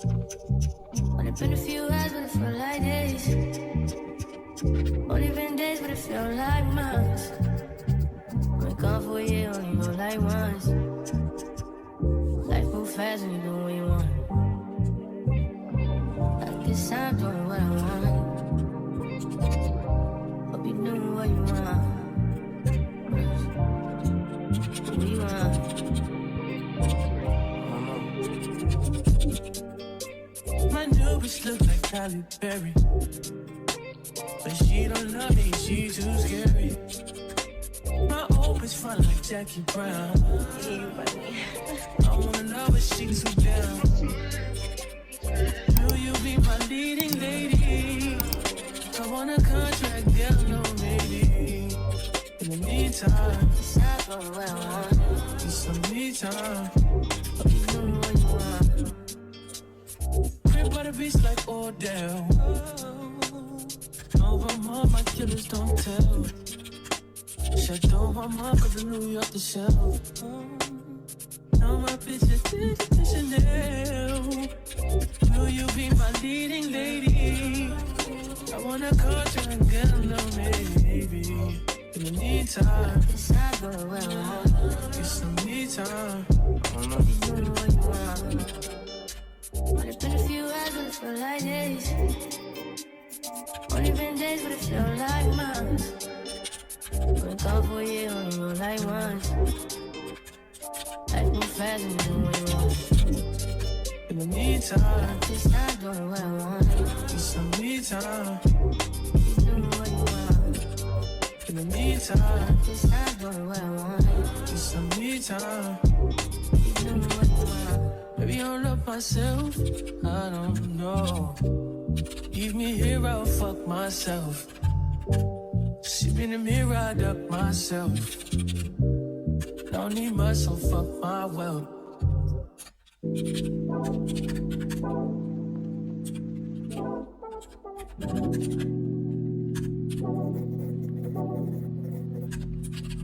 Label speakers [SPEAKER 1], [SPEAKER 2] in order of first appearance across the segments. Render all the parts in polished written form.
[SPEAKER 1] Only been a few hours, but it felt like days. Only been days, but it felt like months. Only gone for a year, only know like once. Life move fast when you do what you want. At this time, doing what I want. Hope you doing what you want. What you want?
[SPEAKER 2] My new bitch look like Halle Berry, but she don't love me, she too scary. My old bitch fun like Jackie Brown. I wanna know if she too down. Will you be my leading lady? I want a contract, girl, no maybe. In the meantime,
[SPEAKER 1] Decide for what I want.
[SPEAKER 2] need some me time.
[SPEAKER 1] Hope you doing what you want.
[SPEAKER 2] Crib by the beach like Odell. Over all my killers don't tell. Chateau my mom cause the New York the shelf. Now my bitch is Chanel. Will you be my leading lady? I wanna contract, girl, no maybe. In the meantime,
[SPEAKER 1] Decide for what I want.
[SPEAKER 2] get some me time.
[SPEAKER 1] Hope you doing what you want. Only been a few hours, but it felt like days. Only been days, but it felt like months. Only gone for a year, only know like once. Life move fast when you do what you want.
[SPEAKER 2] In the meantime,
[SPEAKER 1] Just not doing what I want.
[SPEAKER 2] get some me time.
[SPEAKER 1] You doing what you want.
[SPEAKER 2] In the meantime,
[SPEAKER 1] Just not doing what I want.
[SPEAKER 2] get some me time.
[SPEAKER 1] You doing what you want.
[SPEAKER 2] Maybe I don't love myself, I don't know. Leave me here, I'll fuck myself. See me in the mirror, I duck myself. Don't need much, so fuck my wealth.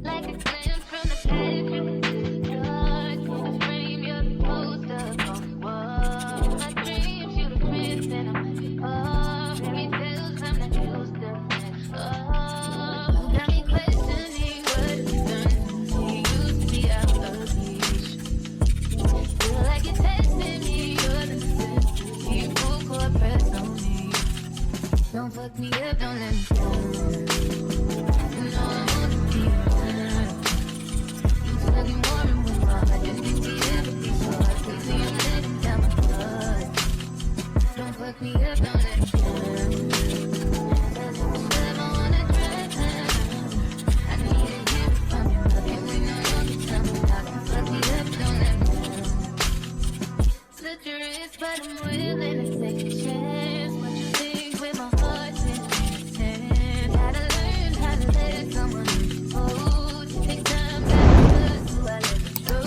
[SPEAKER 3] Like a glance from the past, you can see the dark. In the frame, you're the poster on the wall. My dreams, you the prince, and I'm the car. Fairy tales, I'm not used to it. Oh, got me questioning what you've done. You used to be out of reach. Feel like you're testing me, you're the necessity. Full court press on me. Don't fuck me up, don't let me down. You know I wanna be around. You fucking warm with my heart. Didn't think we ever be so hard. Crazy, I'm letting down my guard. Don't fuck me up, don't let me down. Cause if you ever wanna try down, I need to hear it from you. But can we know you'll be coming out? Don't fuck me up, don't let me down. Slit your wrist, but I'm willing to take a chance. What you think with my heart in your hand? Gotta learn how to let someone hold. Take time back, cause who I let you go.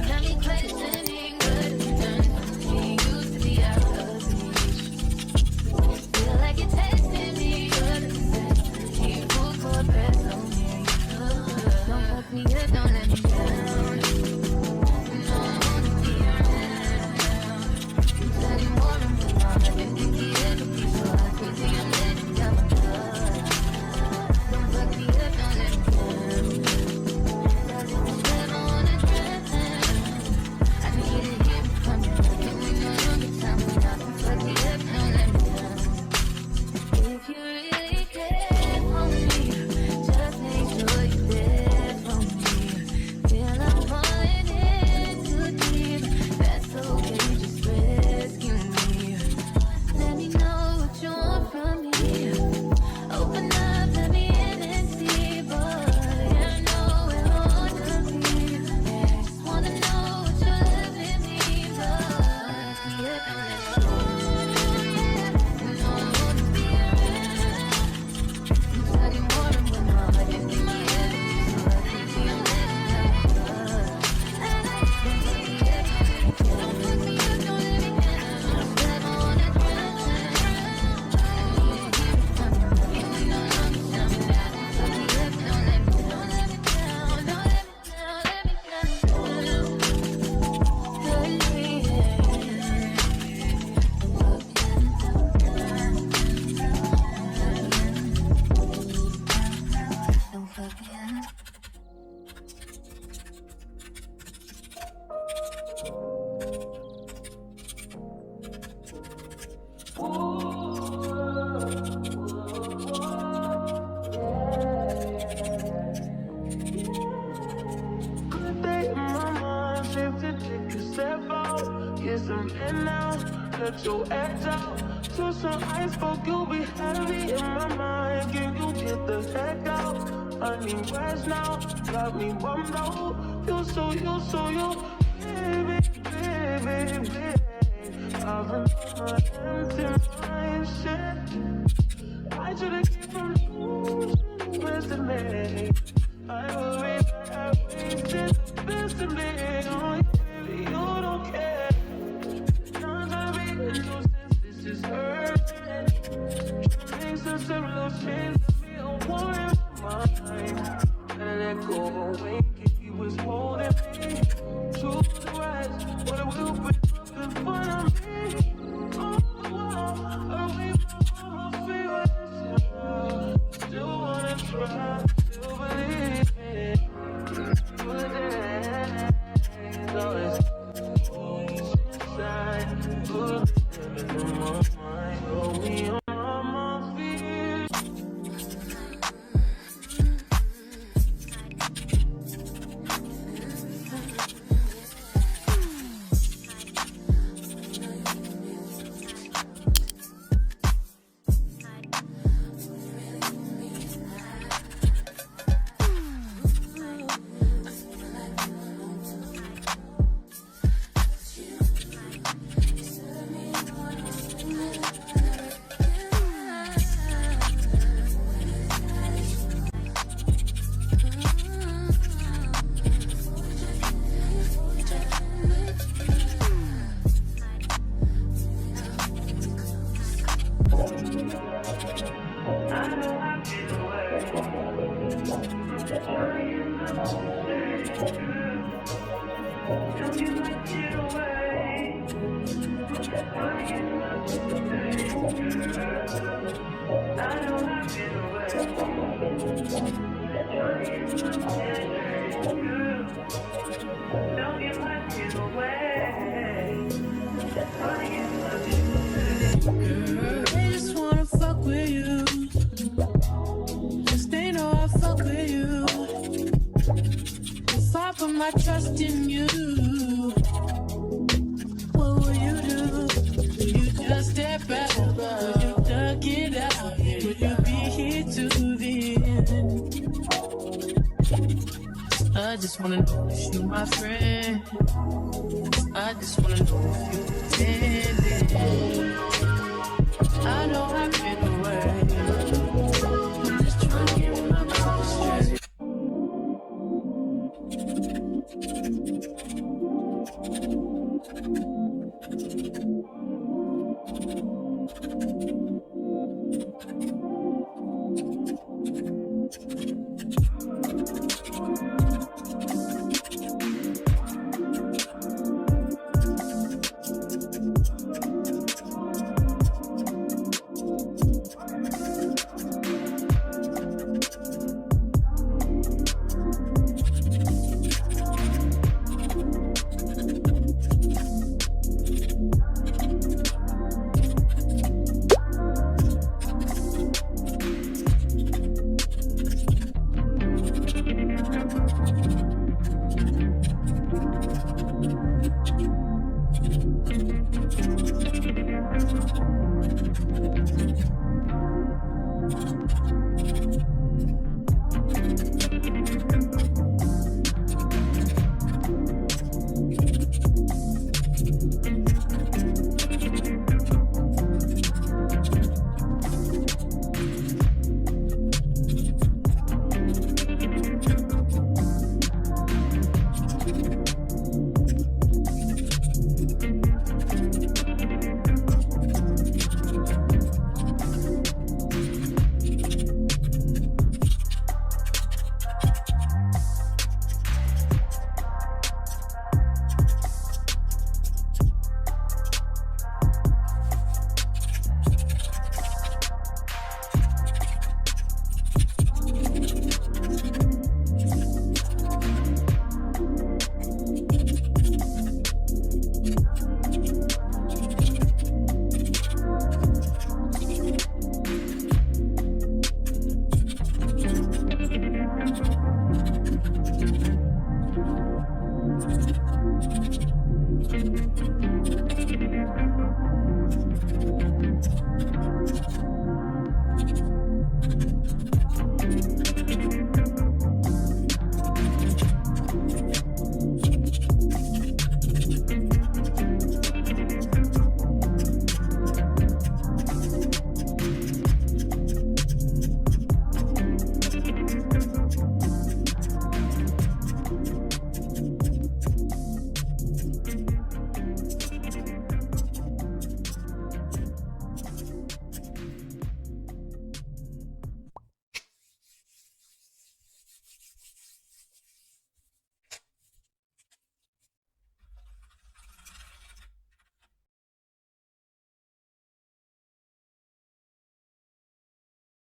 [SPEAKER 3] Got me questioning what you've done for me. Used to be out of reach. Feel like you're testing me, you're the necessity. Full court press on me. Don't fuck me up, don't let me down. You know I wanna be around. You said you wanna move on, but
[SPEAKER 2] get some in now. Let your act out. To some iceberg, you'll be heavy in my mind. Can you get the heck out? I need rest now. Got me bummed out. You so baby, baby, baby. I've been on my empty mind, shit. I should've kept from losing best of me. I worry that I wasted the best of me. Oh, baby, you don't care. Not trying to be a nuisance, this is hurting. Trying to make some simple change to be a war in my mind. Gotta let go away, he was holding me. True to the rise, but it will be in front of me. On the wall, away from my favorite. Still wanna try, still believe it. Good days, always inside. Good living in my mind, got me on my feet.
[SPEAKER 4] They just wanna fuck with you. Just they know I fuck with you. If I put my trust in you, what will you do? Will you just step out? Will you duck it out? Will you be here to the end? I just wanna know if you my friend. I just wanna know if you pretending. I know I've been away. I'm just trying to get my mind straight.